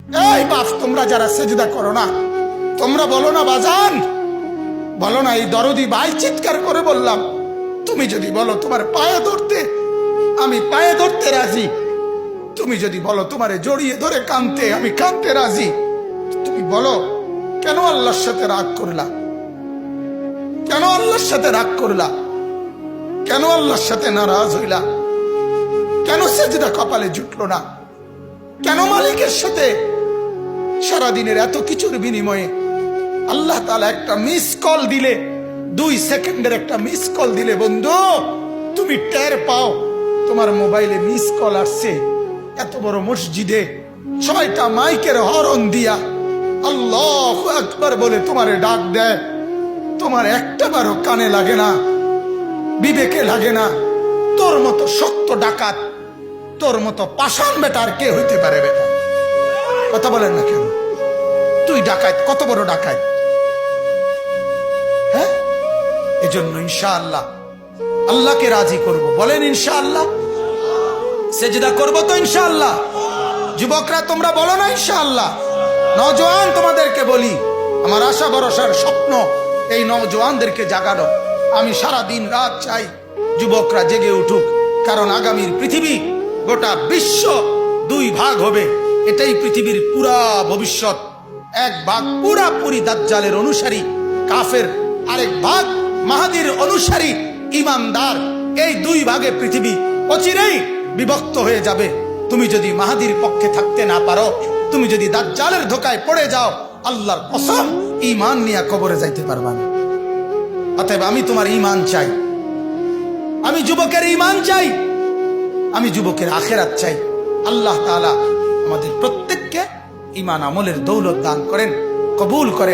এই বাপ, তোমরা যারা সেজদা করো না, তোমরা বলো না বাজান, বলো না এই দরদি ভাই চিৎকার করে বললাম, তুমি যদি বলো তোমার পায়ে ধরতে, আমি পায়ে ধরতে রাজি। তুমি যদি বলো তোমারে জড়িয়ে ধরে কাঁদতে, আমি কাঁদতে রাজি। তুমি বলো কেন আল্লাহর সাথে রাগ করলা? কেন আল্লাহর সাথে রাগ করলা? কেন আল্লাহর সাথে নারাজ হইলা? কেন সেজদা কপালে জুটলো না? কেন মালিকের সাথে সারাদিনের এত কিছুর বিনিময়ে আল্লাহ তাআলা একটা মিস কল দিলে, 2 সেকেন্ডের একটা মিস কল দিলে বন্ধু তুমি টের পাও তোমার মোবাইলে মিস কল আসছে। এত বড় মসজিদে 6টা মাইকের হরন দিয়া আল্লাহু আকবার বলে তোমারে ডাক দেয়, তোমার একটাবারও কানে লাগে না, বিবেকে লাগে না। তোর মতো সত্য ডাকাত, তোর মতো পাষাণ বেটার কে হইতে পারে? বেটা কথা বলেন না কেন? তুই ডাকাত, কত বড় ডাকাত। হ্যাঁ, এজন্য ইনশাআল্লাহ আল্লাহকে রাজি করব। বলেন ইনশাআল্লাহ। সেজদা করব তো ইনশাআল্লাহ। যুবকরা তোমরা বলো না ইনশাআল্লাহ। নওজোয়ান তোমাদেরকে বলি, আমার আশা ভরসার স্বপ্ন এই নওজোয়ানদেরকে জাগানো। আমি সারা দিন রাত চাই যুবকরা জেগে উঠুক, কারণ আগামীর পৃথিবী, গোটা বিশ্ব 2 ভাগ হবে। এটাই পৃথিবীর পুরা ভবিষ্যৎ। এক ভাগ পুরাপুরি দাজ্জালের অনুসারী কাফের, আরেক ভাগ মাহাদির অনুসারী ইমানদার। এই 2 ভাগে পৃথিবী অচিরেই বিভক্ত হয়ে যাবে। তুমি যদি মাহাদির পক্ষে থাকতে না পারো, তুমি যদি দাজ্জালের ধোকায় পড়ে যাও, আল্লাহর কসম ঈমান নিয়ে কবরে যাইতে পারবা না। অতএব আমি তোমার ঈমান চাই, আমি যুবকের ঈমান চাই, আমি যুবকের আখিরাত চাই। আল্লাহ তাআলা আমাদের প্রত্যেককে ঈমান আমলের দৌলত দান করেন, কবুল করেন।